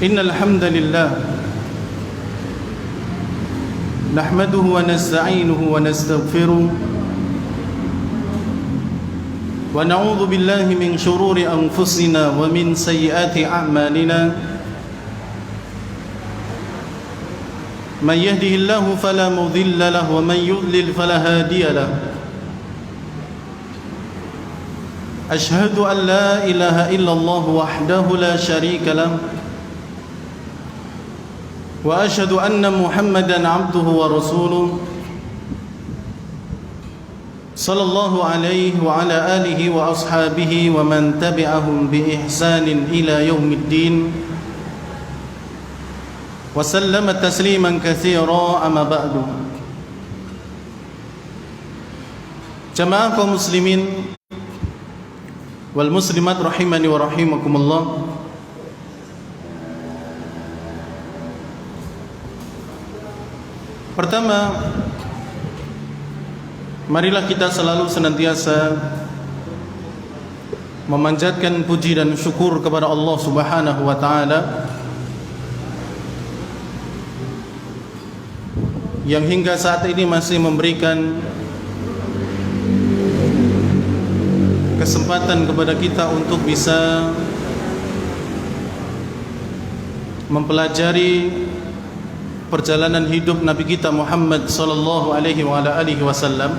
إن الحمد لله نحمده ونستعينه ونستغفره ونعوذ بالله من شرور أنفسنا ومن سيئات أعمالنا من يهده الله فلا مضل له ومن يضلل فلا هادي له أشهد أن لا إله إلا الله وحده لا شريك له وأشهد أن محمدا عبده ورسوله صلى الله عليه وعلى آله وأصحابه ومن تبعهم بإحسان إلى يوم الدين وسلم تسليما كثيرا أما بعد. Jamaah kaum muslimin wal muslimat rahimani wa rahimakumullah. Pertama, marilah kita selalu senantiasa memanjatkan puji dan syukur kepada Allah Subhanahu wa taala yang hingga saat ini masih memberikan kesempatan kepada kita untuk bisa mempelajari perjalanan hidup Nabi kita Muhammad sallallahu alaihi wasallam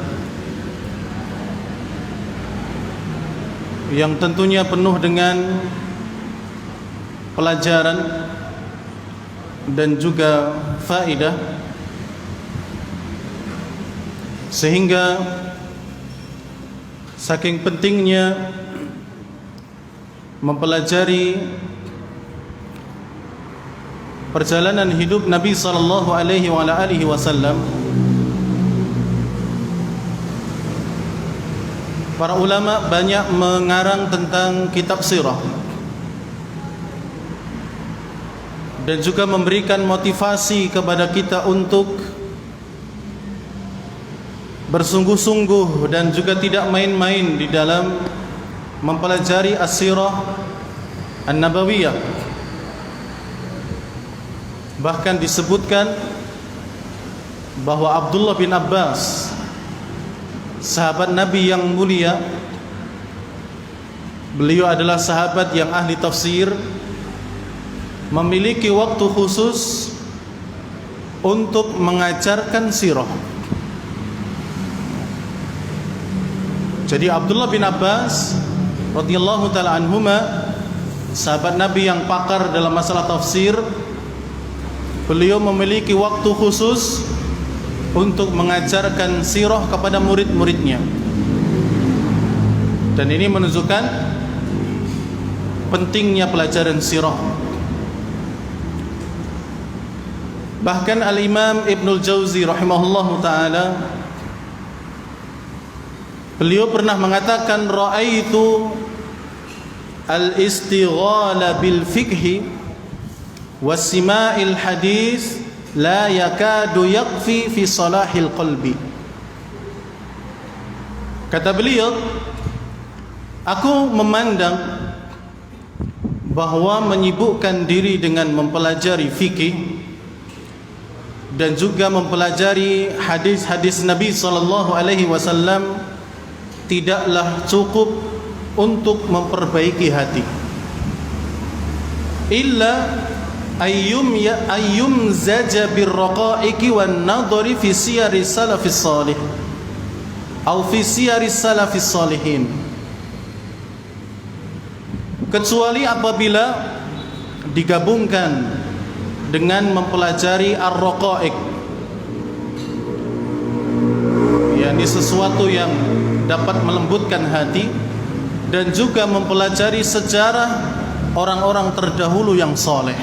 yang tentunya penuh dengan pelajaran dan juga faedah, sehingga saking pentingnya mempelajari perjalanan hidup Nabi sallallahu alaihi wasallam, para ulama banyak mengarang tentang kitab sirah dan juga memberikan motivasi kepada kita untuk bersungguh-sungguh dan juga tidak main-main di dalam mempelajari as-sirah an-nabawiyah. Bahkan disebutkan bahwa Abdullah bin Abbas, sahabat Nabi yang mulia, beliau adalah sahabat yang ahli tafsir, memiliki waktu khusus untuk mengajarkan sirah. Jadi Abdullah bin Abbas radhiyallahu taala anhuma, sahabat Nabi yang pakar dalam masalah tafsir, beliau memiliki waktu khusus untuk mengajarkan sirah kepada murid-muridnya. Dan ini menunjukkan pentingnya pelajaran sirah. Bahkan Al-Imam Ibnul Jauzi rahimahullahu taala, beliau pernah mengatakan, ra'aitu al-istighala bil fiqhi wasima'il hadis la yakadu yakfi fi salahil qalbi. Kata beliau, aku memandang bahwa menyibukkan diri dengan mempelajari fikih dan juga mempelajari hadis-hadis Nabi sallallahu alaihi wasallam tidaklah cukup untuk memperbaiki hati, illa ayyum zaja birraqaiki wan nadhari fi siyari salafis salih atau fi siyari salafis salihin, kecuali apabila digabungkan dengan mempelajari ar-raqaik, yakni sesuatu yang dapat melembutkan hati, dan juga mempelajari sejarah orang-orang terdahulu yang soleh,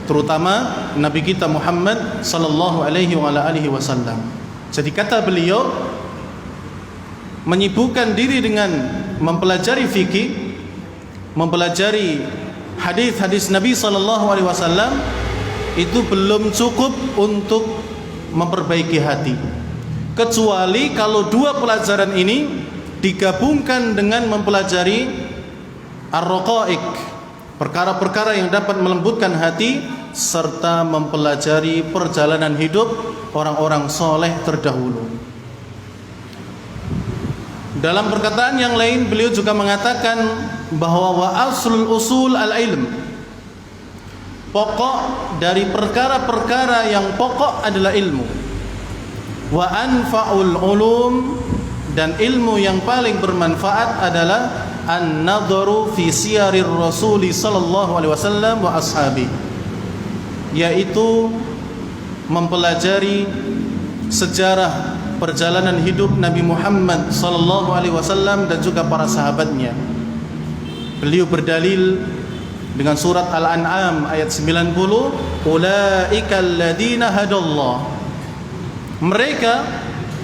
terutama Nabi kita Muhammad sallallahu alaihi wasallam. Jadi kata beliau, menyibukkan diri dengan mempelajari fikih, mempelajari hadis-hadis Nabi sallallahu alaihi wasallam itu belum cukup untuk memperbaiki hati, kecuali kalau dua pelajaran ini digabungkan dengan mempelajari ar-raqaik, perkara-perkara yang dapat melembutkan hati, serta mempelajari perjalanan hidup orang-orang soleh terdahulu. Dalam perkataan yang lain, beliau juga mengatakan bahwa wa aslul usul al-ilm, pokok dari perkara-perkara yang pokok adalah ilmu. Wa anfa'ul ulum, dan ilmu yang paling bermanfaat adalah an-nadharu fi siyarir rasuli sallallahu alaihi wasallam wa ashabi, yaitu mempelajari sejarah perjalanan hidup Nabi Muhammad sallallahu alaihi wasallam dan juga para sahabatnya. Beliau berdalil dengan surat Al-An'am ayat 90, ulaikal ladzina hadallah, mereka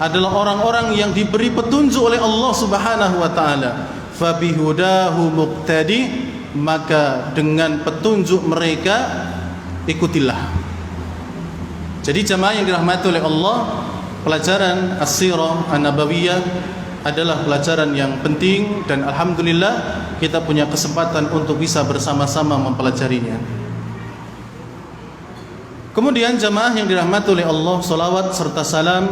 adalah orang-orang yang diberi petunjuk oleh Allah Subhanahu wa taala. Fabihudahu muqtadi, maka dengan petunjuk mereka ikutilah. Jadi jamaah yang dirahmati oleh Allah, pelajaran as-sirah an-nabawiyah adalah pelajaran yang penting, dan alhamdulillah kita punya kesempatan untuk bisa bersama-sama mempelajarinya. Kemudian jamaah yang dirahmati oleh Allah, salawat serta salam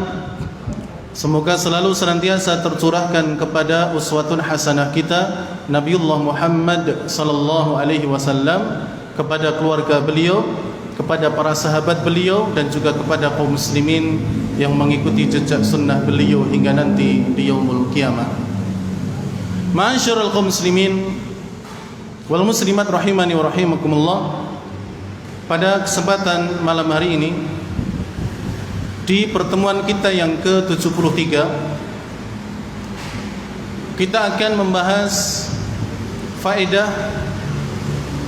semoga selalu senantiasa tercurahkan kepada uswatun hasanah kita Nabiullah Muhammad sallallahu alaihi wasallam, kepada keluarga beliau, kepada para sahabat beliau, dan juga kepada kaum muslimin yang mengikuti jejak sunnah beliau hingga nanti di yaumul qiyamah. Ma'asyiral kaum muslimin wal muslimat rahimani wa rahimakumullah, pada kesempatan malam hari ini, di pertemuan kita yang ke-73, kita akan membahas faedah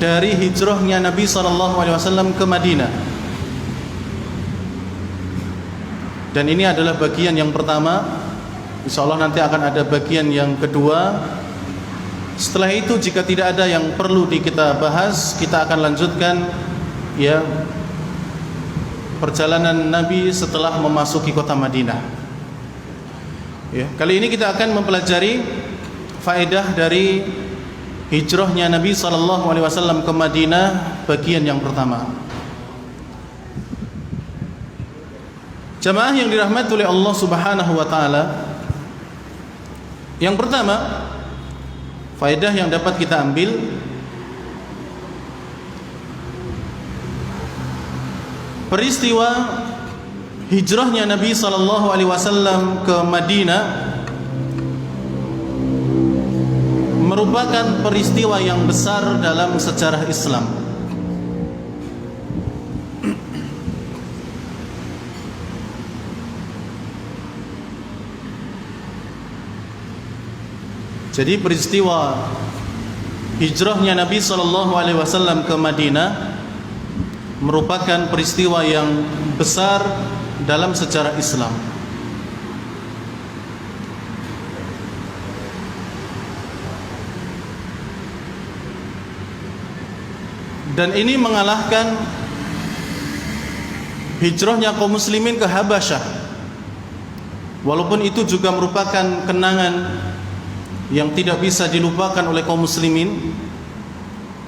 dari hijrahnya Nabi SAW ke Madinah. Dan ini adalah bagian yang pertama. InsyaAllah nanti akan ada bagian yang kedua. Setelah itu, jika tidak ada yang perlu kita bahas, kita akan lanjutkan ya perjalanan Nabi setelah memasuki kota Madinah. Ya, kali ini kita akan mempelajari faedah dari hijrahnya Nabi SAW ke Madinah, bagian yang pertama. Jamaah yang dirahmati oleh Allah Subhanahu wa taala, yang pertama, faedah yang dapat kita ambil, peristiwa hijrahnya Nabi SAW ke Madinah merupakan peristiwa yang besar dalam sejarah Islam. Jadi peristiwa hijrahnya Nabi SAW ke Madinah merupakan peristiwa yang besar dalam sejarah Islam. Dan ini mengalahkan hijrahnya kaum muslimin ke Habasyah. Walaupun itu juga merupakan kenangan yang tidak bisa dilupakan oleh kaum muslimin,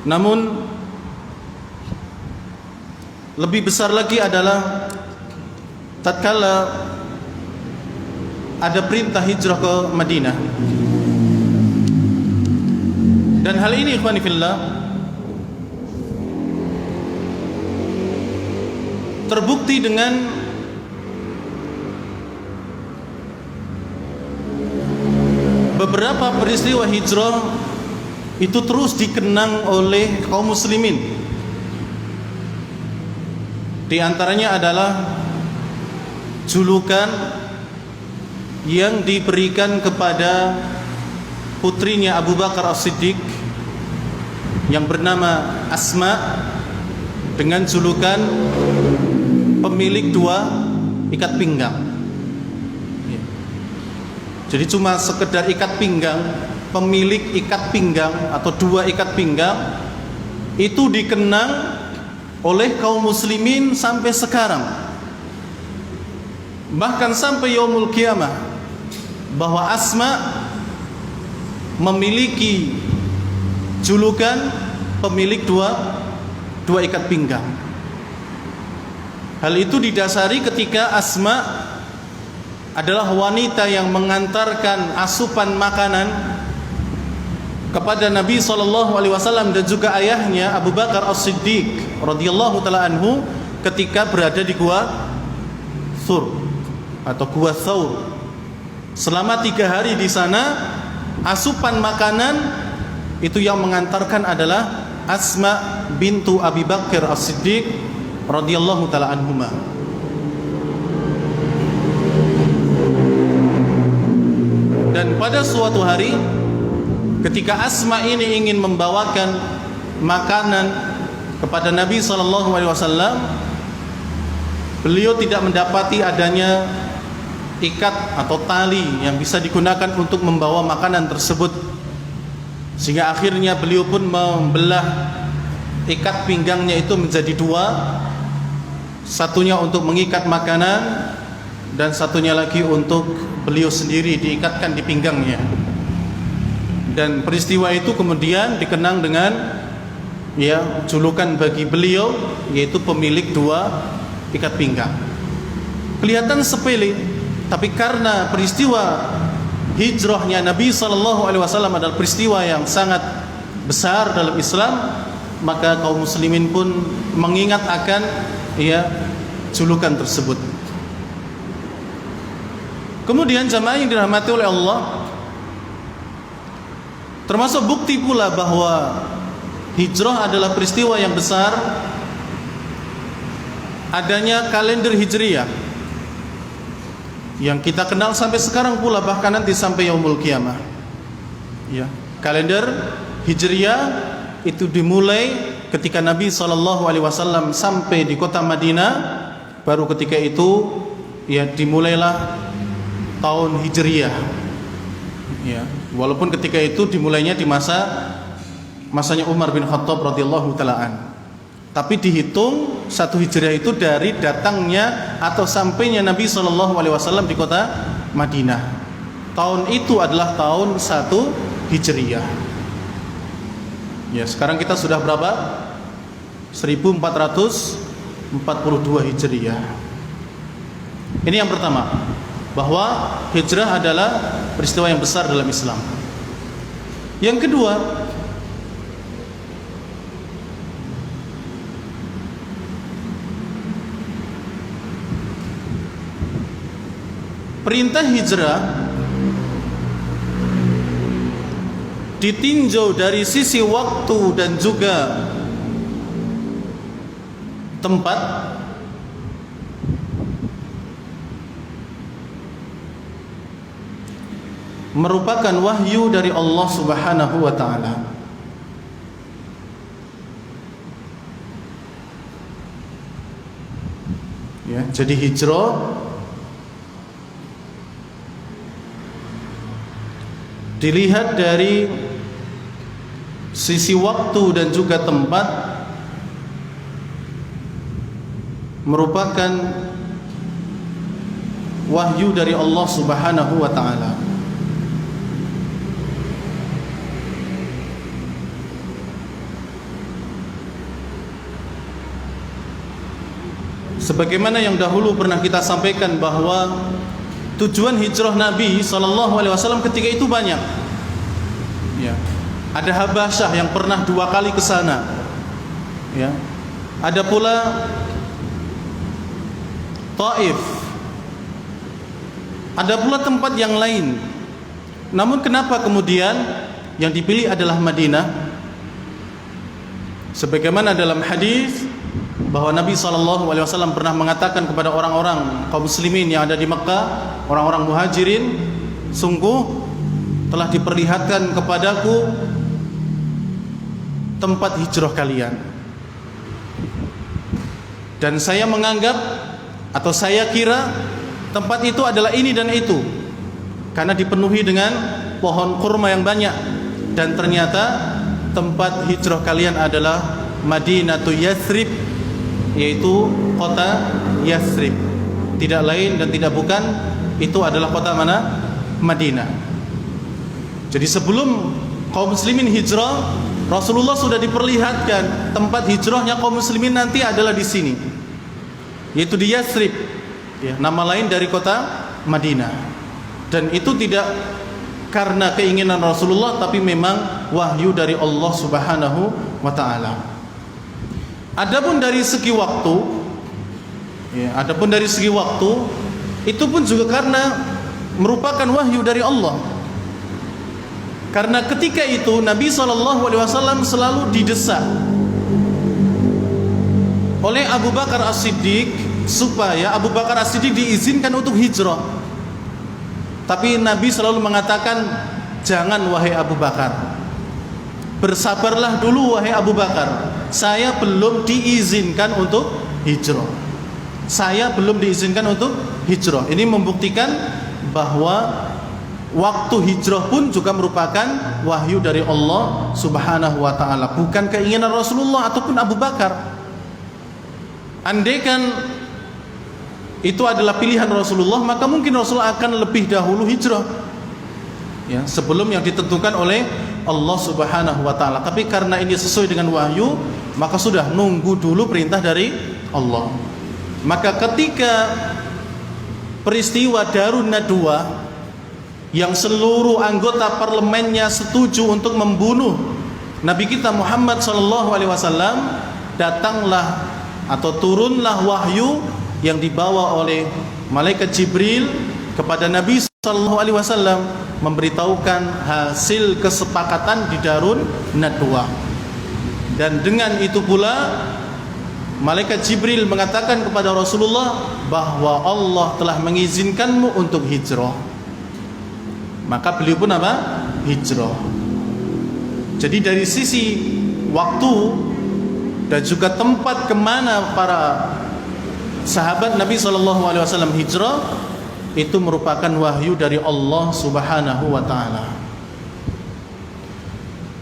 namun lebih besar lagi adalah tatkala ada perintah hijrah ke Madinah. Dan hal ini ikhwani fillah terbukti dengan beberapa peristiwa hijrah itu terus dikenang oleh kaum muslimin. Di antaranya adalah julukan yang diberikan kepada putrinya Abu Bakar As-Siddiq yang bernama Asma, dengan julukan pemilik dua ikat pinggang. Jadi cuma sekedar ikat pinggang, pemilik ikat pinggang atau dua ikat pinggang, itu dikenang oleh kaum muslimin sampai sekarang, bahkan sampai yaumul qiyamah, bahwa Asma memiliki julukan pemilik dua ikat pinggang. Hal itu didasari ketika Asma adalah wanita yang mengantarkan asupan makanan kepada Nabi SAW dan juga ayahnya Abu Bakar As-Siddiq radhiyallahu taala anhu ketika berada di Gua Thur atau Gua Thawr. Selama 3 hari di sana, asupan makanan itu yang mengantarkan adalah Asma bintu Abi Bakar As-Siddiq radhiyallahu taala anhuma. Dan pada suatu hari ketika Asma ini ingin membawakan makanan kepada Nabi SAW, beliau tidak mendapati adanya ikat atau tali yang bisa digunakan untuk membawa makanan tersebut, sehingga akhirnya beliau pun membelah ikat pinggangnya itu menjadi 2, satunya untuk mengikat makanan dan satunya lagi untuk beliau sendiri diikatkan di pinggangnya. Dan peristiwa itu kemudian dikenang dengan julukan bagi beliau, yaitu pemilik 2 ikat pinggang. Kelihatan sepele, tapi karena peristiwa hijrahnya Nabi SAW adalah peristiwa yang sangat besar dalam Islam, maka kaum muslimin pun mengingat akan julukan tersebut. Kemudian jamaah yang dirahmati oleh Allah, termasuk bukti pula bahwa hijrah adalah peristiwa yang besar, adanya kalender Hijriyah yang kita kenal sampai sekarang pula, bahkan nanti sampai yaumul qiyamah. Kalender Hijriyah itu dimulai ketika Nabi SAW sampai di kota Madinah. Baru ketika itu dimulailah tahun Hijriyah. Walaupun ketika itu dimulainya di masanya Umar bin Khattab radhiyallahu taala an. Tapi dihitung 1 Hijriah itu dari datangnya atau sampainya Nabi SAW di kota Madinah. Tahun itu adalah tahun 1 Hijriah. Sekarang kita sudah berapa? 1442 Hijriah. Ini yang pertama, bahwa hijrah adalah peristiwa yang besar dalam Islam. Yang kedua, perintah hijrah ditinjau dari sisi waktu dan juga tempat, merupakan wahyu dari Allah Subhanahu wa taala. Jadi hijrah dilihat dari sisi waktu dan juga tempat, merupakan wahyu dari Allah Subhanahu wa taala. Sebagaimana yang dahulu pernah kita sampaikan bahwa tujuan hijrah Nabi SAW ketika itu banyak. Ada Habasyah yang pernah 2 kali ke sana. Ada pula Taif. Ada pula tempat yang lain. Namun kenapa kemudian yang dipilih adalah Madinah? Sebagaimana dalam hadis bahwa Nabi SAW pernah mengatakan kepada orang-orang kaum muslimin yang ada di Mekah, orang-orang muhajirin, sungguh telah diperlihatkan kepadaku tempat hijrah kalian, dan saya menganggap atau saya kira tempat itu adalah ini dan itu, karena dipenuhi dengan pohon kurma yang banyak. Dan ternyata tempat hijrah kalian adalah Madinatul Yathrib, yaitu kota Yathrib. Tidak lain dan tidak bukan, itu adalah kota mana? Madinah. Jadi sebelum kaum muslimin hijrah, Rasulullah sudah diperlihatkan tempat hijrahnya kaum muslimin nanti adalah di sini, yaitu di Yathrib, ya, nama lain dari kota Madinah. Dan itu tidak karena keinginan Rasulullah, tapi memang wahyu dari Allah Subhanahu wa taala. Adapun dari segi waktu, ya, itu pun juga karena merupakan wahyu dari Allah. Karena ketika itu Nabi SAW selalu didesak oleh Abu Bakar As-Siddiq supaya Abu Bakar As-Siddiq diizinkan untuk hijrah. Tapi Nabi selalu mengatakan, jangan wahai Abu Bakar, bersabarlah dulu wahai Abu Bakar, saya belum diizinkan untuk hijrah. Ini membuktikan bahwa waktu hijrah pun juga merupakan wahyu dari Allah Subhanahu wa taala, bukan keinginan Rasulullah ataupun Abu Bakar. Andaikan itu adalah pilihan Rasulullah, maka mungkin Rasulullah akan lebih dahulu hijrah, ya, sebelum yang ditentukan oleh Allah Subhanahu wa taala. Tapi karena ini sesuai dengan wahyu, maka sudah nunggu dulu perintah dari Allah. Maka ketika peristiwa Darun Nadwa yang seluruh anggota parlemennya setuju untuk membunuh Nabi kita Muhammad SAW, datanglah atau turunlah wahyu yang dibawa oleh malaikat Jibril kepada Nabi SAW, memberitahukan hasil kesepakatan di Darun Nadwa. Dan dengan itu pula malaikat Jibril mengatakan kepada Rasulullah bahwa Allah telah mengizinkanmu untuk hijrah. Maka beliau pun apa? Hijrah. Jadi dari sisi waktu dan juga tempat kemana para sahabat Nabi SAW hijrah, itu merupakan wahyu dari Allah Subhanahu wa taala.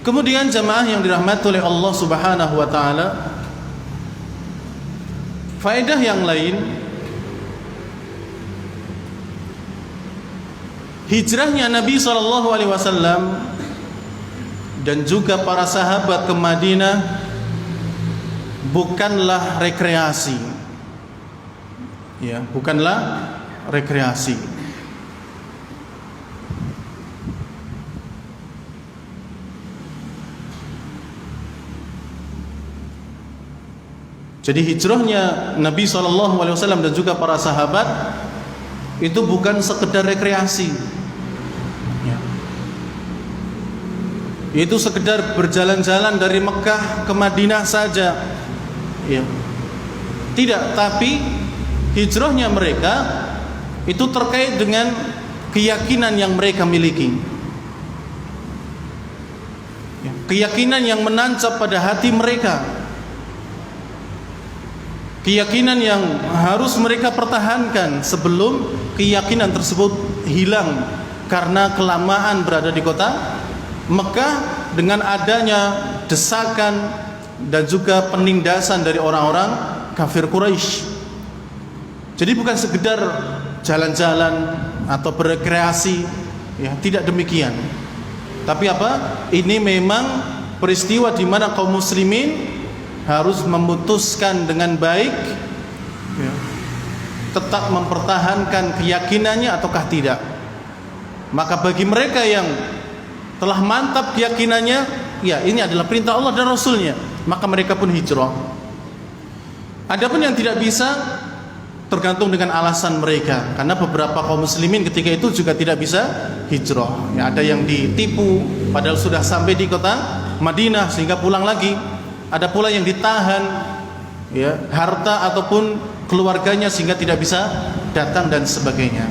Kemudian jamaah yang dirahmati oleh Allah Subhanahu wa taala, faedah yang lain, hijrahnya Nabi SAW dan juga para sahabat ke Madinah bukanlah rekreasi, ya, bukanlah rekreasi. Jadi hijrahnya Nabi SAW dan juga para sahabat itu bukan sekedar rekreasi, ya, itu sekedar berjalan-jalan dari Mekah ke Madinah saja, ya. Tidak, tapi hijrahnya mereka itu terkait dengan keyakinan yang mereka miliki, ya, keyakinan yang menancap pada hati mereka, keyakinan yang harus mereka pertahankan sebelum keyakinan tersebut hilang karena kelamaan berada di kota Mekah dengan adanya desakan dan juga penindasan dari orang-orang kafir Quraisy. Jadi bukan sekedar jalan-jalan atau berekreasi, ya, tidak demikian. Tapi apa? Ini memang peristiwa di mana kaum muslimin harus memutuskan dengan baik, ya, tetap mempertahankan keyakinannya ataukah tidak. Maka bagi mereka yang telah mantap keyakinannya, ya, ini adalah perintah Allah dan Rasulnya, maka mereka pun hijrah. Adapun yang tidak bisa, tergantung dengan alasan mereka. Karena beberapa kaum muslimin ketika itu juga tidak bisa hijrah, ya, ada yang ditipu padahal sudah sampai di kota Madinah sehingga pulang lagi. Ada pula yang ditahan, ya, harta ataupun keluarganya sehingga tidak bisa datang dan sebagainya.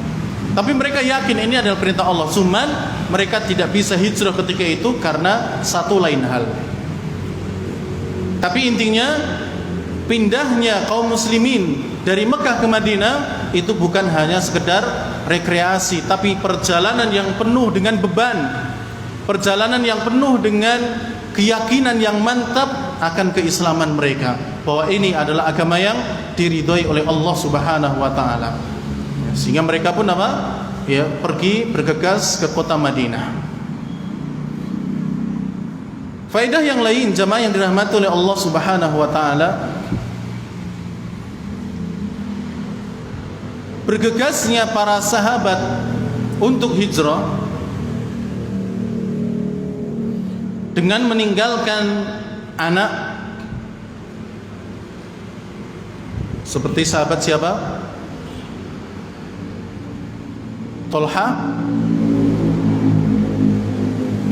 Tapi mereka yakin ini adalah perintah Allah, cuman mereka tidak bisa hijrah ketika itu karena satu lain hal. Tapi intinya pindahnya kaum muslimin dari Mekah ke Madinah itu bukan hanya sekedar rekreasi, tapi perjalanan yang penuh dengan beban, perjalanan yang penuh dengan keyakinan yang mantap akan keislaman mereka, bahwa ini adalah agama yang diridhoi oleh Allah Subhanahu wa taala. Sehingga mereka pun apa? Ya, pergi bergegas ke kota Madinah. Faedah yang lain jamaah yang dirahmati oleh Allah Subhanahu wa taala, bergegasnya para sahabat untuk hijrah dengan meninggalkan anak, seperti sahabat siapa? Tolha,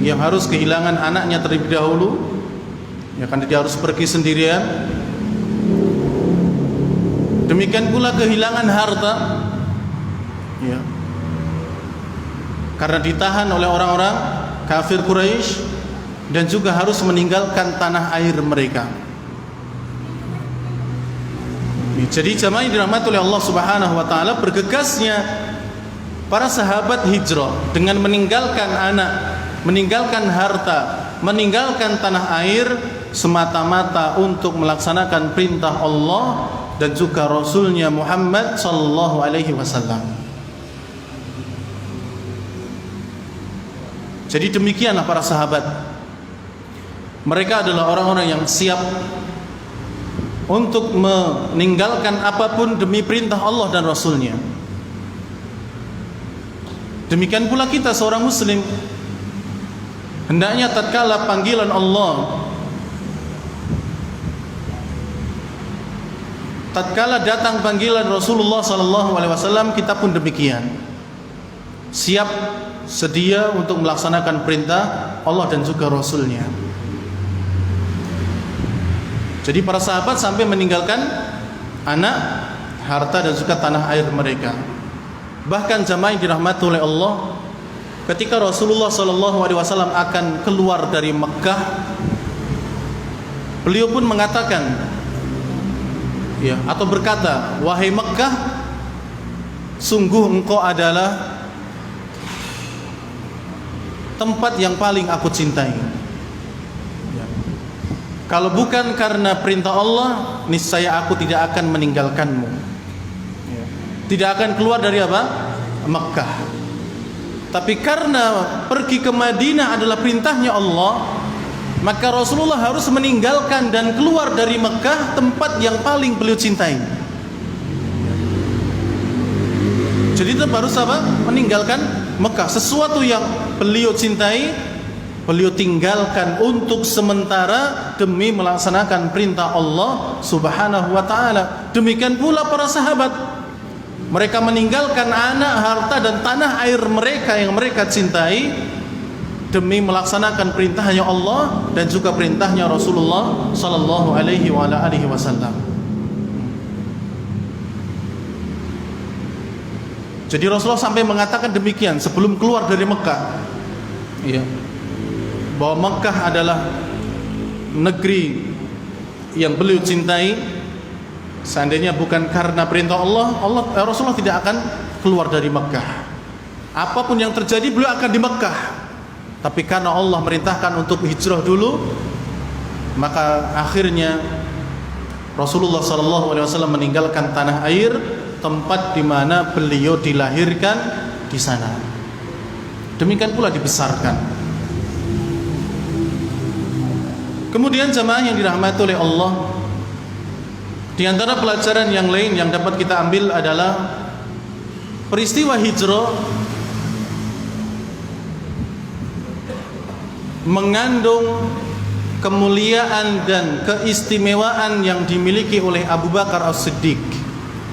yang harus kehilangan anaknya terlebih dahulu, ya kan, dia harus pergi sendirian. Demikian pula kehilangan harta, ya, karena ditahan oleh orang-orang kafir Quraisy, dan juga harus meninggalkan tanah air mereka. Jadi jamaah yang dirahmati oleh Allah Subhanahu wa taala, bergegasnya para sahabat hijrah dengan meninggalkan anak, meninggalkan harta, meninggalkan tanah air, semata-mata untuk melaksanakan perintah Allah dan juga Rasulnya Muhammad sallallahu alaihi wasallam. Jadi demikianlah para sahabat. Mereka adalah orang-orang yang siap untuk meninggalkan apapun demi perintah Allah dan Rasulnya. Demikian pula kita seorang muslim, hendaknya tatkala panggilan Allah, tatkala datang panggilan Rasulullah sallallahu alaihi wasallam, kita pun demikian. Siap sedia untuk melaksanakan perintah Allah dan juga Rasulnya. Jadi para sahabat sampai meninggalkan anak, harta dan juga tanah air mereka. Bahkan jamaah yang dirahmati oleh Allah, ketika Rasulullah sallallahu alaihi wasallam akan keluar dari Mekah, beliau pun mengatakan, ya, atau berkata, wahai Mekah, sungguh engkau adalah tempat yang paling aku cintai. Ya. Kalau bukan karena perintah Allah, niscaya aku tidak akan meninggalkanmu. Ya. Tidak akan keluar dari apa? Mekah. Tapi karena pergi ke Madinah adalah perintahnya Allah, maka Rasulullah harus meninggalkan dan keluar dari Mekah, tempat yang paling beliau cintai. Jadi tetap harus apa? Meninggalkan Mekah. Sesuatu yang beliau cintai, beliau tinggalkan untuk sementara demi melaksanakan perintah Allah Subhanahu wa taala. Demikian pula para sahabat. Mereka meninggalkan anak, harta dan tanah air mereka yang mereka cintai demi melaksanakan perintahnya Allah dan juga perintahnya Rasulullah sallallahu alaihi wasallam. Jadi Rasulullah sampai mengatakan demikian sebelum keluar dari Mekah, ya, bahwa Mekah adalah negeri yang beliau cintai. Seandainya bukan karena perintah Allah, Rasulullah tidak akan keluar dari Mekah. Apapun yang terjadi, beliau akan di Mekah. Tapi karena Allah merintahkan untuk hijrah dulu, maka akhirnya Rasulullah SAW meninggalkan tanah air, tempat di mana beliau dilahirkan di sana. Demikian pula dibesarkan. Kemudian jamaah yang dirahmati oleh Allah, di antara pelajaran yang lain yang dapat kita ambil adalah peristiwa hijrah mengandung kemuliaan dan keistimewaan yang dimiliki oleh Abu Bakar As-Siddiq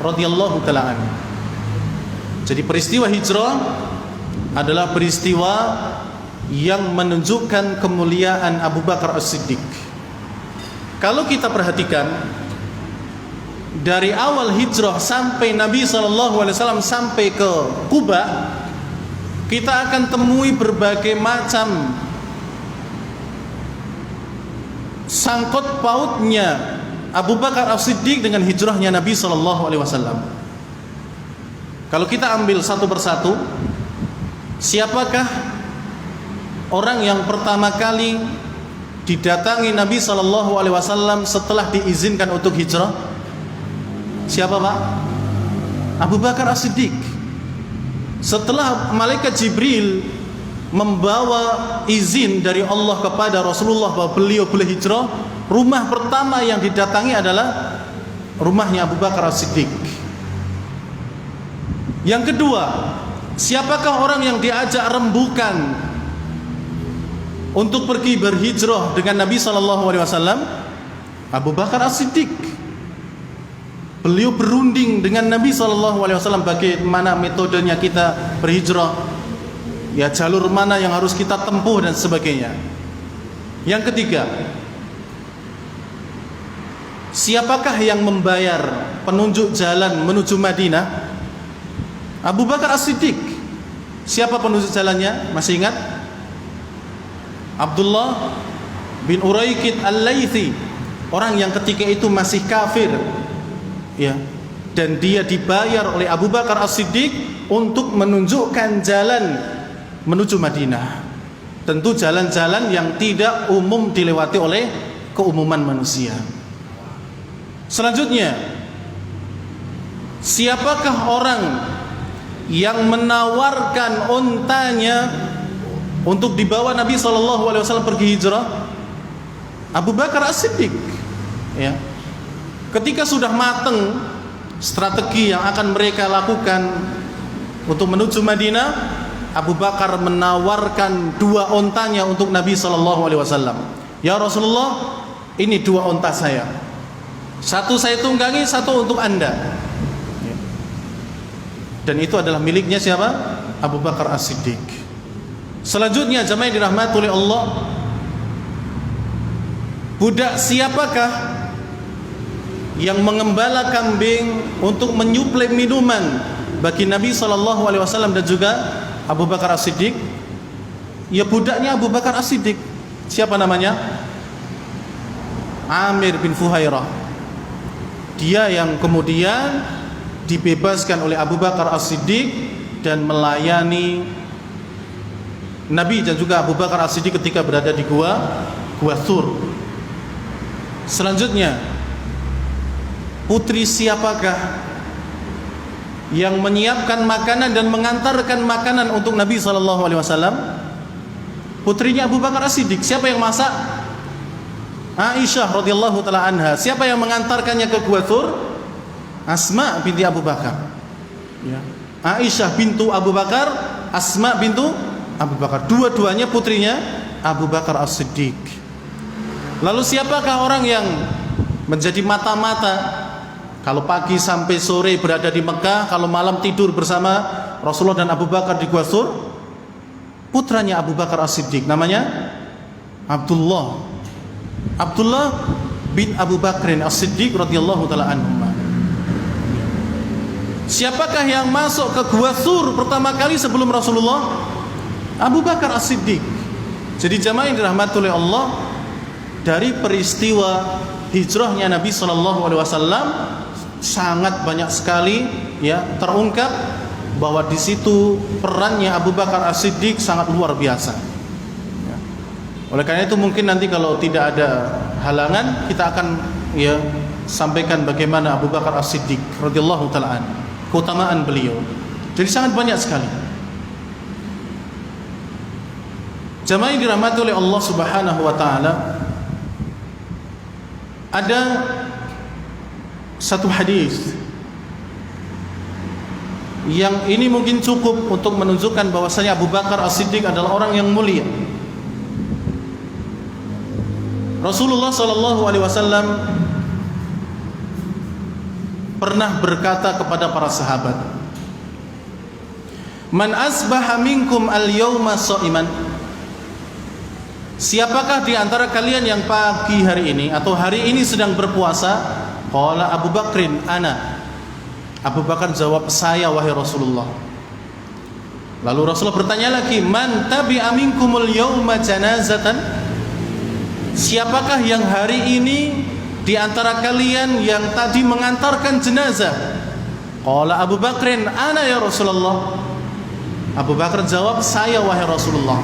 radhiyallahu ta'ala anhu. Jadi peristiwa hijrah adalah peristiwa yang menunjukkan kemuliaan Abu Bakar As-Siddiq. Kalau kita perhatikan dari awal hijrah sampai Nabi SAW sampai ke Kuba, kita akan temui berbagai macam sangkut pautnya Abu Bakar As-Siddiq dengan hijrahnya Nabi SAW. Kalau kita ambil satu persatu, siapakah orang yang pertama kali didatangi Nabi SAW setelah diizinkan untuk hijrah? Siapa Pak? Abu Bakar As-Siddiq. Setelah malaikat Jibril membawa izin dari Allah kepada Rasulullah bahwa beliau boleh hijrah, rumah pertama yang didatangi adalah rumahnya Abu Bakar As-Siddiq. Yang kedua, siapakah orang yang diajak rembukan untuk pergi berhijrah dengan Nabi SAW? Abu Bakar As-Siddiq. Beliau berunding dengan Nabi SAW bagaimana metodenya kita berhijrah, ya jalur mana yang harus kita tempuh dan sebagainya. Yang ketiga, siapakah yang membayar penunjuk jalan menuju Madinah? Abu Bakar As-Siddiq. Siapa penunjuk jalannya? Masih ingat? Abdullah bin Uraikid Al-Laythi, orang yang ketika itu masih kafir, ya, dan dia dibayar oleh Abu Bakar As-Siddiq untuk menunjukkan jalan menuju Madinah. Tentu jalan-jalan yang tidak umum dilewati oleh keumuman manusia. Selanjutnya, siapakah orang yang menawarkan untanya untuk dibawa Nabi SAW pergi hijrah? Abu Bakar As-Siddiq. Ya. Ketika sudah matang strategi yang akan mereka lakukan untuk menuju Madinah, Abu Bakar menawarkan 2 ontanya untuk Nabi SAW. Ya Rasulullah, ini 2 onta saya. 1 saya tunggangi, 1 untuk Anda. Ya. Dan itu adalah miliknya siapa? Abu Bakar As-Siddiq. Selanjutnya, jamaah yang dirahmati oleh Allah, budak siapakah yang mengembala kambing untuk menyuplai minuman bagi Nabi SAW dan juga Abu Bakar As-Siddiq? Ya budaknya Abu Bakar As-Siddiq. Siapa namanya? Amir bin Fuhairah. Dia yang kemudian dibebaskan oleh Abu Bakar As-Siddiq dan melayani Nabi dan juga Abu Bakar As-Siddiq ketika berada di Gua Thur. Selanjutnya, putri siapakah yang menyiapkan makanan dan mengantarkan makanan untuk Nabi SAW? Putrinya Abu Bakar As-Siddiq. Siapa yang masak? Aisyah radhiyallahu taala anha. Siapa yang mengantarkannya ke Gua Thur? Asma binti Abu Bakar. Ya. Aisyah bintu Abu Bakar, Asma bintu Abu Bakar. Dua-duanya putrinya Abu Bakar As-Siddiq. Lalu siapakah orang yang menjadi mata-mata, kalau pagi sampai sore berada di Mekah, kalau malam tidur bersama Rasulullah dan Abu Bakar di Gua Thur? Putranya Abu Bakar As-Siddiq, namanya Abdullah bin Abu Bakrin As-Siddiq radhiyallahu taala anhu. Siapakah yang masuk ke Gua Thur pertama kali sebelum Rasulullah? Abu Bakar As-Siddiq. Jadi jamaah yang dirahmati oleh Allah, dari peristiwa hijrahnya Nabi SAW sangat banyak sekali ya terungkap bahwa di situ perannya Abu Bakar As-Siddiq sangat luar biasa. Ya. Oleh karena itu mungkin nanti kalau tidak ada halangan kita akan ya sampaikan bagaimana Abu Bakar As-Siddiq radhiyallahu taala anhu, keutamaan beliau. Jadi sangat banyak sekali. Jamaah yang dirahmati oleh Allah Subhanahu wa taala, ada satu hadis yang ini mungkin cukup untuk menunjukkan bahwasanya Abu Bakar As-Siddiq adalah orang yang mulia. Rasulullah SAW pernah berkata kepada para sahabat, "Man asbaha minkum al-yawma sha'iman." Siapakah di antara kalian yang pagi hari ini atau hari ini sedang berpuasa? Qala Abu Bakrin, ana. Abu Bakar jawab, saya wahai Rasulullah. Lalu Rasulullah bertanya lagi, man tabi'a minkumul yawma janazatan? Siapakah yang hari ini di antara kalian yang tadi mengantarkan jenazah? Qala Abu Bakrin, ana ya Rasulullah. Abu Bakar jawab, saya wahai Rasulullah.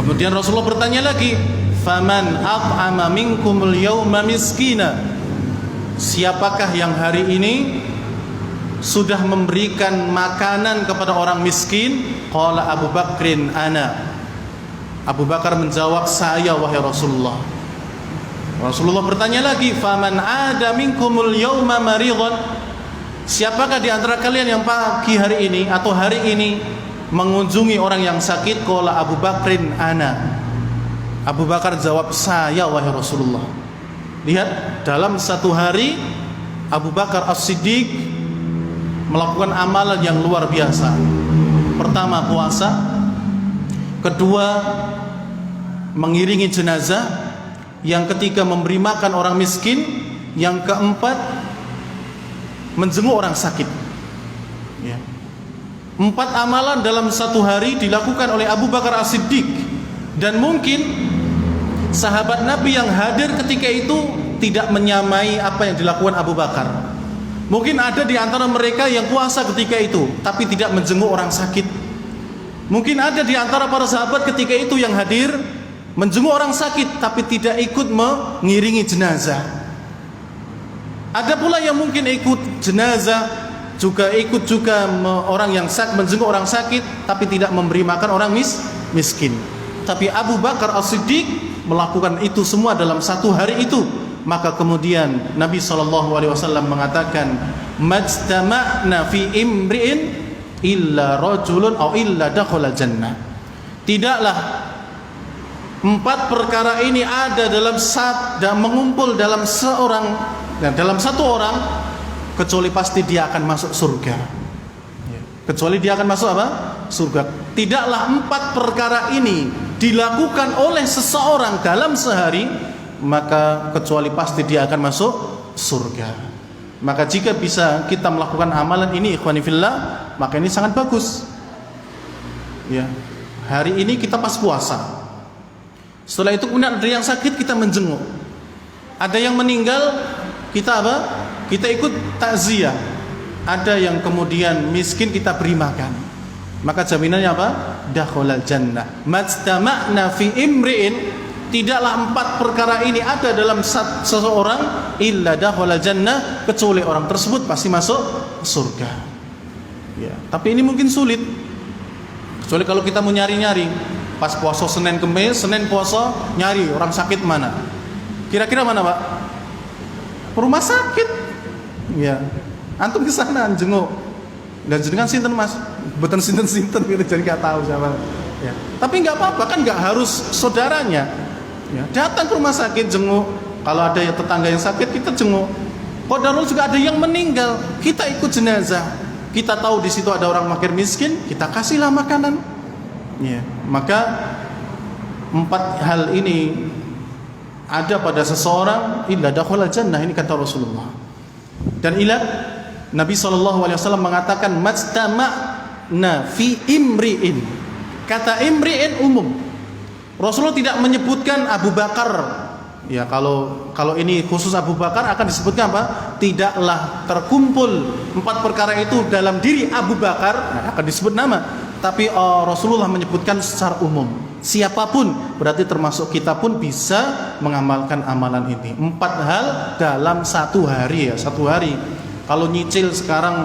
Kemudian Rasulullah bertanya lagi, faman at'ama minkumul yawma miskina? Siapakah yang hari ini sudah memberikan makanan kepada orang miskin? Qala Abu Bakrin ana. Abu Bakar menjawab, saya wahai Rasulullah. Rasulullah bertanya lagi, faman ada minkumul yawma maridhan, siapakah di antara kalian yang pagi hari ini atau hari ini mengunjungi orang yang sakit? Qala Abu Bakrin ana. Abu Bakar jawab, saya wahai Rasulullah. Lihat, dalam satu hari Abu Bakar As-Siddiq melakukan amalan yang luar biasa. Pertama, puasa. Kedua, mengiringi jenazah. Yang ketiga, memberi makan orang miskin. Yang keempat, menjenguk orang sakit. Ya. 4 amalan dalam satu hari dilakukan oleh Abu Bakar As-Siddiq. Dan mungkin sahabat Nabi yang hadir ketika itu tidak menyamai apa yang dilakukan Abu Bakar. Mungkin ada di antara mereka yang puasa ketika itu tapi tidak menjenguk orang sakit. Mungkin ada di antara para sahabat ketika itu yang hadir menjenguk orang sakit tapi tidak ikut mengiringi jenazah. Ada pula yang mungkin ikut jenazah, juga ikut juga orang yang menjenguk orang sakit tapi tidak memberi makan orang miskin. Tapi Abu Bakar As-Siddiq melakukan itu semua dalam satu hari itu. Maka kemudian Nabi SAW mengatakan, majtama'na fi imri'in illa rajulun aw illa dakhala jannah. Tidaklah 4 perkara ini ada dalam dan mengumpul dalam seorang dan dalam satu orang, kecuali pasti dia akan masuk surga. Kecuali dia akan masuk apa? Surga. Tidaklah 4 perkara ini dilakukan oleh seseorang dalam sehari, maka kecuali pasti dia akan masuk surga. Maka jika bisa kita melakukan amalan ini, ikhwani fillah, maka ini sangat bagus. Ya. Hari ini kita pas puasa. Setelah itu kemudian ada yang sakit, kita menjenguk. Ada yang meninggal, kita apa? Kita ikut takziah. Ada yang kemudian miskin, kita beri makan. Maka jaminannya apa? Dakhalal jannah. Majtama'na fi imri'in, tidaklah 4 perkara ini ada dalam seseorang illa dakhalal jannah, kecuali orang tersebut pasti masuk surga. Ya, tapi ini mungkin sulit. Kecuali kalau kita mau nyari-nyari pas puasa Senin Kemis, Senin puasa nyari orang sakit mana? Kira-kira mana, Pak? Rumah sakit. Ya. Antum ke sana jenguk. Dan jenengan sinten, Mas? Betul sinten-sinten gitu, jadi enggak tahu siapa. Ya. Tapi enggak apa-apa, kan enggak harus saudaranya. Ya. Datang ke rumah sakit jenguk. Kalau ada yang tetangga yang sakit, kita jenguk. Qadarul juga ada yang meninggal, kita ikut jenazah. Kita tahu di situ ada orang fakir miskin, kita kasihlah makanan. Ya. Maka 4 hal ini ada pada seseorang illa dakhala jannah, ini kata Rasulullah. Dan Nabi SAW mengatakan majtama'na fi imri'in. Kata imri'in umum. Rasulullah tidak menyebutkan Abu Bakar. Ya, kalau ini khusus Abu Bakar akan disebutkan apa? Tidaklah terkumpul 4 perkara itu dalam diri Abu Bakar, nah, akan disebut nama. Tapi Rasulullah menyebutkan secara umum. Siapapun, berarti termasuk kita pun bisa mengamalkan amalan ini. 4 hal dalam satu hari, ya, satu hari. Kalau nyicil sekarang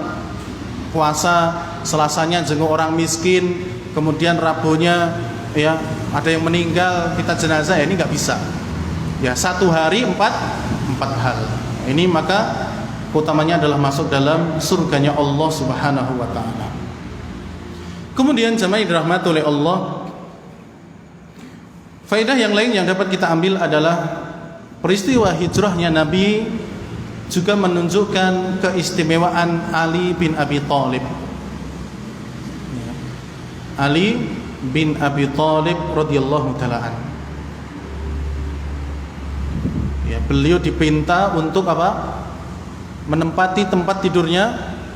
puasa, Selasanya jenguk orang miskin, kemudian Rabunya ya ada yang meninggal, kita jenazah, ya ini nggak bisa. Ya, satu hari 4 hal. Ini maka utamanya adalah masuk dalam surganya Allah Subhanahu wa taala. Kemudian jamaah dirahmati oleh Allah, faedah yang lain yang dapat kita ambil adalah peristiwa hijrahnya Nabi juga menunjukkan keistimewaan Ali bin Abi Thalib. Ali bin Abi Thalib radhiyallahu taala anhu. Ya, beliau dipinta untuk apa? Menempati tempat tidurnya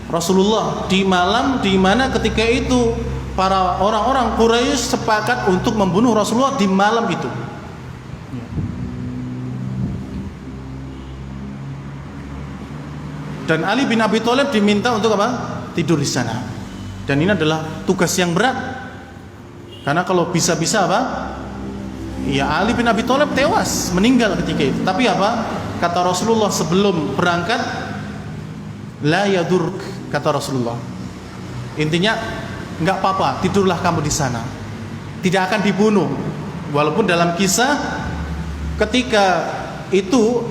Rasulullah di malam di mana ketika itu para orang-orang Quraisy sepakat untuk membunuh Rasulullah di malam itu. Dan Ali bin Abi Thalib diminta untuk apa? Tidur di sana. Dan ini adalah tugas yang berat. Karena kalau bisa-bisa apa? Ya, Ali bin Abi Thalib tewas, meninggal ketika itu. Tapi apa? Kata Rasulullah sebelum berangkat, la yadurk, kata Rasulullah. Intinya enggak apa-apa, tidurlah kamu di sana. Tidak akan dibunuh. Walaupun dalam kisah ketika itu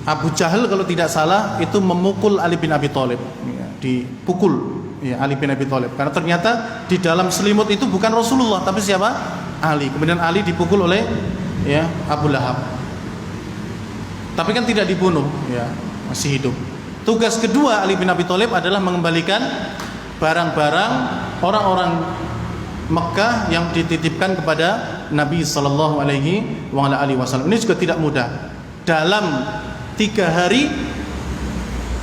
Abu Jahal kalau tidak salah itu memukul Ali bin Abi Thalib, ya, dipukul ya, Ali bin Abi Thalib, karena ternyata di dalam selimut itu bukan Rasulullah tapi siapa? Ali. Kemudian Ali dipukul oleh ya Abu Lahab. Tapi kan tidak dibunuh, ya, masih hidup. Tugas kedua Ali bin Abi Thalib adalah mengembalikan barang-barang orang-orang Mekah yang dititipkan kepada Nabi sallallahu alaihi wasallam. Ini juga tidak mudah. Dalam 3 hari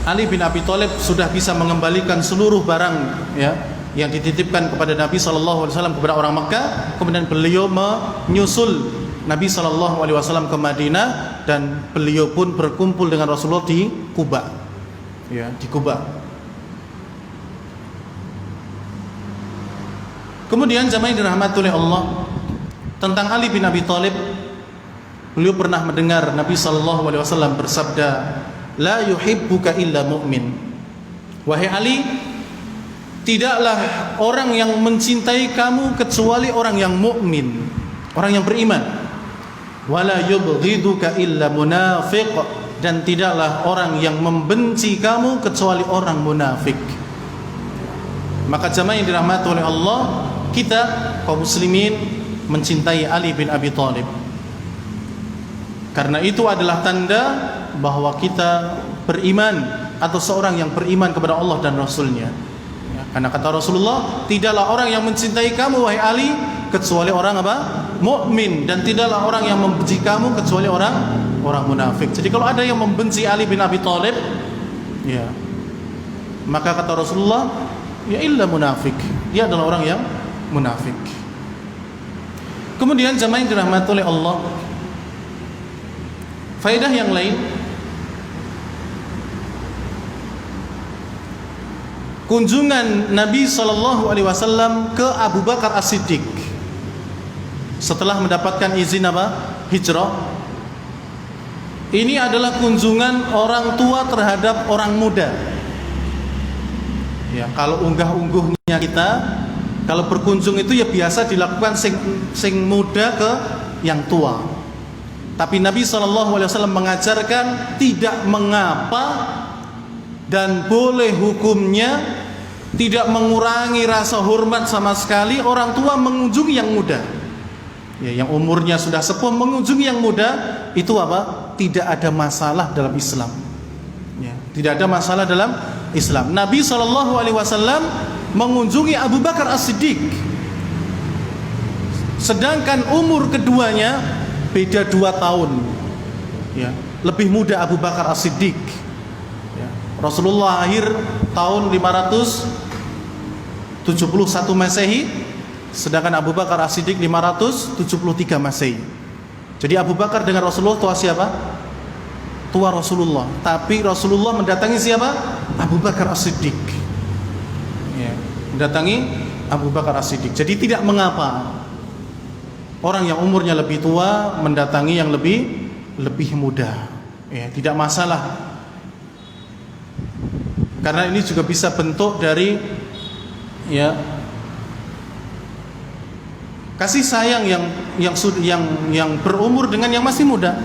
Ali bin Abi Thalib sudah bisa mengembalikan seluruh barang ya yang dititipkan kepada Nabi sallallahu alaihi wasallam kepada orang Mekah. Kemudian beliau menyusul Nabi sallallahu alaihi wasallam ke Madinah dan beliau pun berkumpul dengan Rasulullah di Kuba. Ya, di Kuba. Kemudian jamaah yang dirahmati oleh Allah, tentang Ali bin Abi Thalib, beliau pernah mendengar Nabi sallallahu alaihi wasallam bersabda, "La yuhibbuka illa mu'min." Wahai Ali, tidaklah orang yang mencintai kamu kecuali orang yang mukmin, orang yang beriman. Wala yubghiduka illa munafiq, dan tidaklah orang yang membenci kamu kecuali orang munafik. Maka jamaah yang dirahmati oleh Allah, kita kaum muslimin mencintai Ali bin Abi Thalib. Karena itu adalah tanda bahwa kita beriman atau seorang yang beriman kepada Allah dan Rasulnya. Ya, karena kata Rasulullah, tidaklah orang yang mencintai kamu wahai Ali kecuali orang apa? Mukmin, dan tidaklah orang yang membenci kamu kecuali orang munafik. Jadi kalau ada yang membenci Ali bin Abi Thalib, ya, maka kata Rasulullah, ya illa munafik. Dia adalah orang yang munafik. Kemudian jamaah yang dirahmati oleh Allah, faedah yang lain, kunjungan Nabi sallallahu alaihi wasallam ke Abu Bakar As-Siddiq setelah mendapatkan izin apa? Hijrah. Ini adalah kunjungan orang tua terhadap orang muda. Ya, kalau unggah-ungguhnya kita, kalau berkunjung itu ya biasa dilakukan sing muda ke yang tua. Tapi Nabi SAW mengajarkan tidak mengapa dan boleh hukumnya, tidak mengurangi rasa hormat sama sekali orang tua mengunjungi yang muda. Ya, yang umurnya sudah sepuh mengunjungi yang muda itu apa? Tidak ada masalah dalam Islam. Ya, tidak ada masalah dalam Islam. Nabi SAW mengunjungi Abu Bakar As-Siddiq, sedangkan umur keduanya beda 2 tahun. Ya, lebih muda Abu Bakar As-Siddiq. Ya, Rasulullah lahir tahun 571 Masehi, sedangkan Abu Bakar As-Siddiq 573 Masehi. Jadi Abu Bakar dengan Rasulullah tua siapa? Tua Rasulullah. Tapi Rasulullah mendatangi siapa? Abu Bakar As-Siddiq. Ya, mendatangi Abu Bakar As-Siddiq. Jadi tidak mengapa orang yang umurnya lebih tua mendatangi yang lebih muda. Ya, tidak masalah. Karena ini juga bisa bentuk dari ya kasih sayang yang berumur dengan yang masih muda.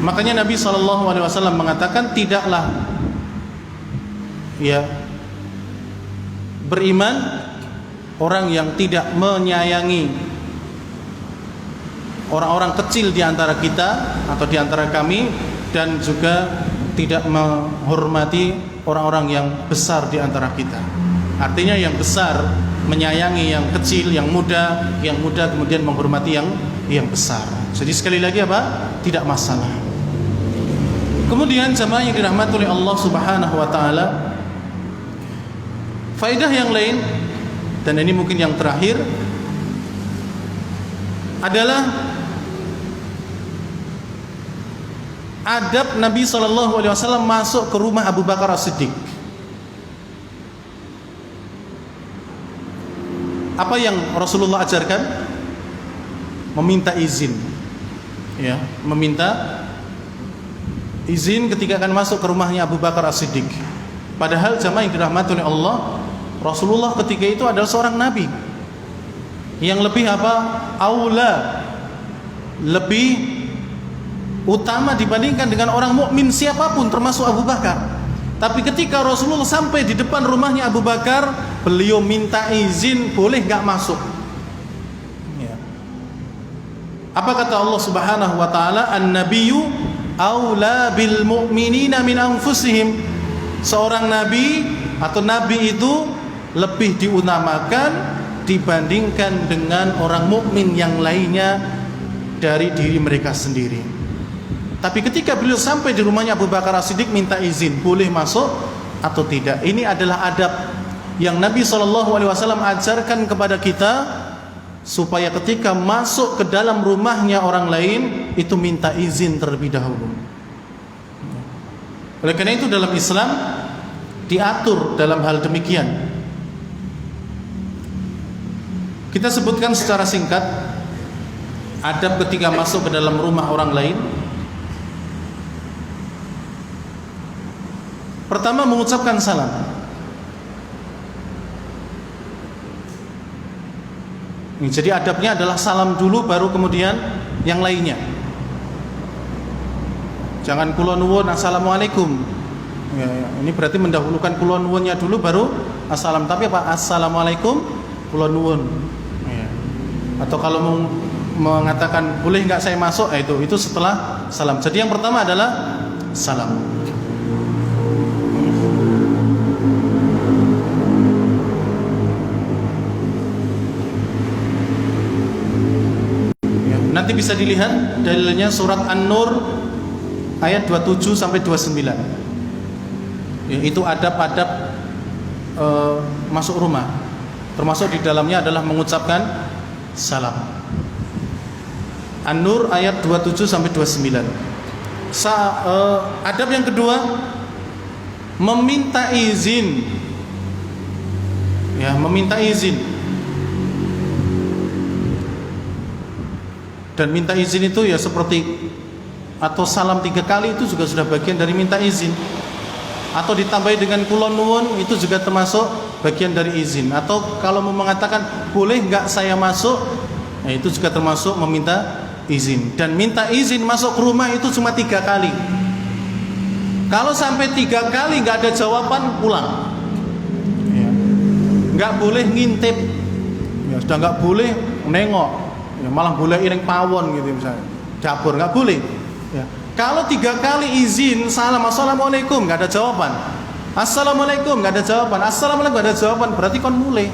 Makanya Nabi SAW mengatakan tidaklah ya beriman orang yang tidak menyayangi orang-orang kecil di antara kita atau di antara kami, dan juga tidak menghormati orang-orang yang besar di antara kita. Artinya yang besar menyayangi yang kecil, yang muda kemudian menghormati yang besar. Jadi sekali lagi apa? Tidak masalah. Kemudian jamaah yang dirahmati oleh Allah Subhanahu wa taala, faedah yang lain, dan ini mungkin yang terakhir, adalah adab Nabi SAW masuk ke rumah Abu Bakar As-Siddiq. Apa yang Rasulullah ajarkan? Meminta izin. Ya, meminta izin ketika akan masuk ke rumahnya Abu Bakar As-Siddiq. Padahal jamaah yang dirahmati oleh Allah, Rasulullah ketika itu adalah seorang nabi yang lebih aula, lebih utama dibandingkan dengan orang mukmin siapapun termasuk Abu Bakar. Tapi ketika Rasulullah sampai di depan rumahnya Abu Bakar, beliau minta izin, boleh nggak masuk. Ya. Apa kata Allah Subhanahu wa taala? An-nabiyyu aula bil mu'minina min anfusihim. Seorang nabi atau nabi itu lebih diutamakan dibandingkan dengan orang mukmin yang lainnya dari diri mereka sendiri. Tapi ketika beliau sampai di rumahnya Abu Bakar As-Siddiq, minta izin, boleh masuk atau tidak. Ini adalah adab yang Nabi SAW ajarkan kepada kita, supaya ketika masuk ke dalam rumahnya orang lain itu minta izin terlebih dahulu. Oleh karena itu dalam Islam diatur dalam hal demikian. Kita sebutkan secara singkat adab ketika masuk ke dalam rumah orang lain. Pertama, mengucapkan salam. Jadi adabnya adalah salam dulu, baru kemudian yang lainnya. Jangan kula nuwun assalamualaikum. Ya, ini berarti mendahulukan kula nuwunnya dulu baru assalam. Tapi apa? Assalamualaikum kula nuwun. Ya. Atau kalau mau mengatakan boleh nggak saya masuk, itu setelah salam. Jadi yang pertama adalah salam. Nanti bisa dilihat dalilnya surat An-Nur ayat 27 sampai 29. Ya, itu adab-adab masuk rumah. Termasuk di dalamnya adalah mengucapkan salam. An-Nur ayat 27 sampai 29. Adab yang kedua, meminta izin. Ya, meminta izin. Dan minta izin itu ya seperti, atau salam 3 kali itu juga sudah bagian dari minta izin. Atau ditambahi dengan kula nuwun, itu juga termasuk bagian dari izin. Atau kalau mau mengatakan boleh nggak saya masuk, itu juga termasuk meminta izin. Dan minta izin masuk ke rumah itu cuma 3 kali. Kalau sampai 3 kali nggak ada jawaban, pulang. Ya. Nggak boleh ngintip, ya, sudah nggak boleh nengok. Ya, malah boleh iring pawon gitu misalnya, dapur nggak boleh. Ya. Kalau 3 kali izin salam assalamualaikum nggak ada jawaban, assalamualaikum nggak ada jawaban, assalamualaikum nggak ada jawaban, berarti kon mulai.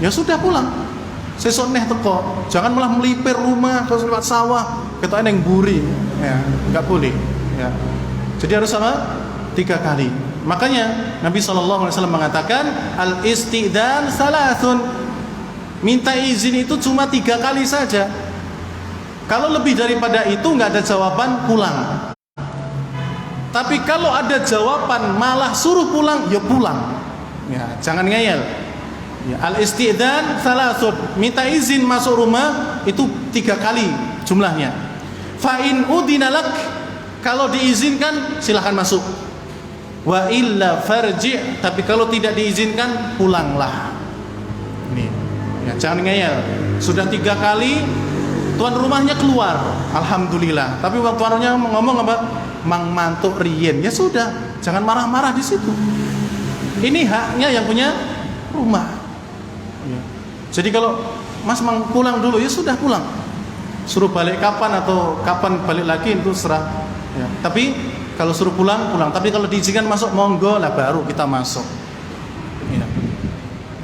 Ya sudah, pulang. Sesuk neh teko, jangan malah melipir rumah terus lewat sawah, ketoke ning mburi. Ya, nggak boleh. Ya. Jadi harus sama 3 kali. Makanya Nabi SAW mengatakan al-istidzan salasun. Minta izin itu cuma 3 kali saja. Kalau lebih daripada itu nggak ada jawaban, pulang. Tapi kalau ada jawaban malah suruh pulang, ya pulang. Ya, jangan ngeyel. Ya, al-istidzan salasun. Minta izin masuk rumah itu 3 kali jumlahnya. Fa in udina lak, kalau diizinkan silahkan masuk. Wa illa farji', tapi kalau tidak diizinkan pulanglah. Ini. Ya, jangan ngeyel. Sudah 3 kali tuan rumahnya keluar, alhamdulillah. Tapi waktu tuannya ngomong apa? Mang mantuk rien. Ya sudah, jangan marah-marah di situ. Ini haknya yang punya rumah. Ya. Jadi kalau Mas mang pulang dulu, ya sudah pulang. Suruh balik kapan atau kapan balik lagi itu serah. Ya. Tapi kalau suruh pulang, pulang. Tapi kalau diizinkan masuk, monggo lah, baru kita masuk. Ya.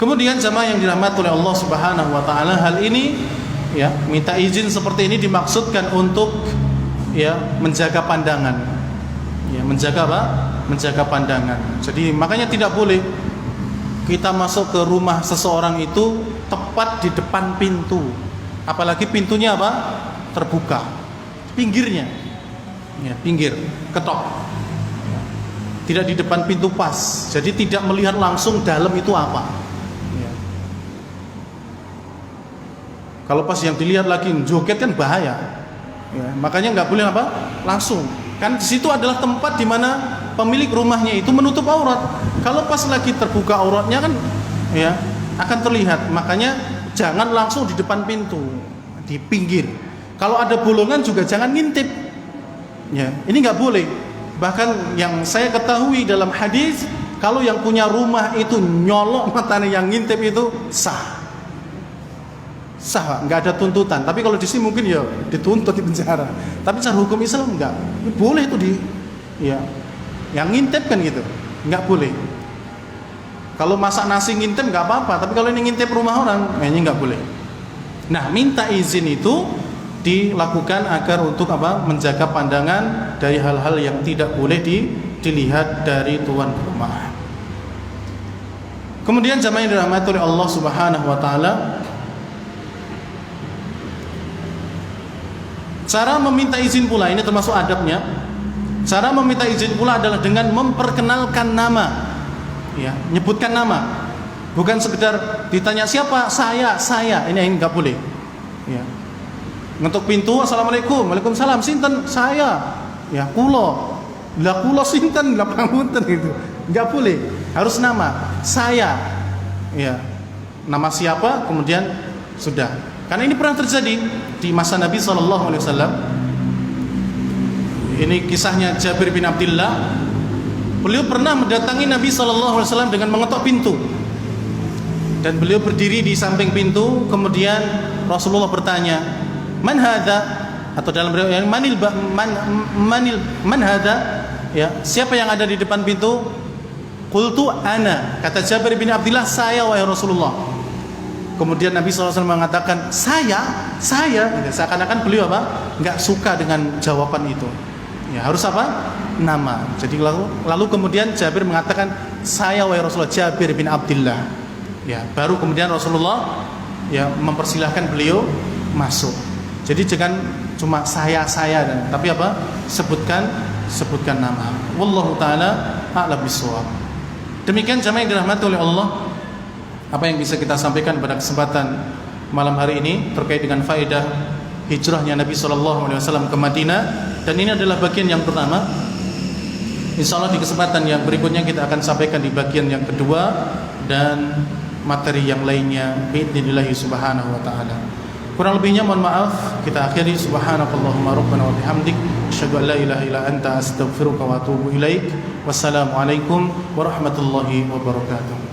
Kemudian jamaah yang dirahmati oleh Allah Subhanahu wa taala, hal ini ya, minta izin seperti ini dimaksudkan untuk ya menjaga pandangan. Ya, menjaga apa? Menjaga pandangan. Jadi makanya tidak boleh kita masuk ke rumah seseorang itu tepat di depan pintu. Apalagi pintunya apa? Terbuka. Pinggirnya. Ya, pinggir, ketok. Tidak di depan pintu pas. Jadi tidak melihat langsung dalam itu apa. Kalau pas yang dilihat lagi joget kan bahaya. Ya, makanya nggak boleh apa? Langsung. Kan di situ adalah tempat di mana pemilik rumahnya itu menutup aurat. Kalau pas lagi terbuka auratnya kan ya, akan terlihat. Makanya jangan langsung di depan pintu, di pinggir. Kalau ada bolongan juga jangan ngintip. Ya, ini nggak boleh. Bahkan yang saya ketahui dalam hadis, kalau yang punya rumah itu nyolok matanya yang ngintip itu sah, nggak ada tuntutan. Tapi kalau di sini mungkin ya dituntut di penjara. Tapi secara hukum Islam enggak boleh itu ya, yang ngintip kan gitu, nggak boleh. Kalau masak nasi ngintip nggak apa-apa, tapi kalau ini ngintip rumah orang, ini nggak boleh. Nah, minta izin itu dilakukan agar untuk apa? Menjaga pandangan dari hal-hal yang tidak boleh dilihat dari tuan rumah. Kemudian jamaah yang dirahmati oleh Allah Subhanahu wa taala, cara meminta izin pula ini termasuk adabnya. Cara meminta izin pula adalah dengan memperkenalkan nama. Ya, nyebutkan nama. Bukan sekedar ditanya siapa, saya. Ini enggak boleh. Ya. Ngetuk pintu, assalamualaikum, waalaikumsalam, sinten, saya. Ya, kula. Lah kula sinten, lah pangunten gitu. Enggak boleh. Harus nama. Saya. Ya. Nama siapa, kemudian sudah. Karena ini pernah terjadi di masa Nabi sallallahu alaihi wasallam. Ini kisahnya Jabir bin Abdullah. Beliau pernah mendatangi Nabi sallallahu alaihi wasallam dengan mengetok pintu. Dan beliau berdiri di samping pintu, kemudian Rasulullah bertanya, "Man hadza?" Atau dalam riwayat man hadza? Ya, siapa yang ada di depan pintu? Qultu ana. Kata Jabir bin Abdullah, saya wahai Rasulullah. Kemudian Nabi SAW mengatakan, saya. Seakan-akan beliau apa? Enggak suka dengan jawaban itu. Ya, harus apa? Nama. Jadi lalu kemudian Jabir mengatakan, saya wahai Rasulullah, Jabir bin Abdullah. Ya, baru kemudian Rasulullah ya mempersilahkan beliau masuk. Jadi jangan cuma saya tapi apa? Sebutkan nama. Wallahu taala a'lam bishawab. Demikian jamaah yang dirahmati oleh Allah, apa yang bisa kita sampaikan pada kesempatan malam hari ini terkait dengan faedah hijrahnya Nabi SAW ke Madinah, dan ini adalah bagian yang pertama. Insyaallah di kesempatan yang berikutnya kita akan sampaikan di bagian yang kedua dan materi yang lainnya biidznillah subhanahu wa ta'ala. Kurang lebihnya mohon maaf. Kita akhiri subhanakallahumma rabbana wa bihamdik asyhadu an la ilaha illa anta astaghfiruka wa atubu ilaik. Wassalamualaikum warahmatullahi wabarakatuh.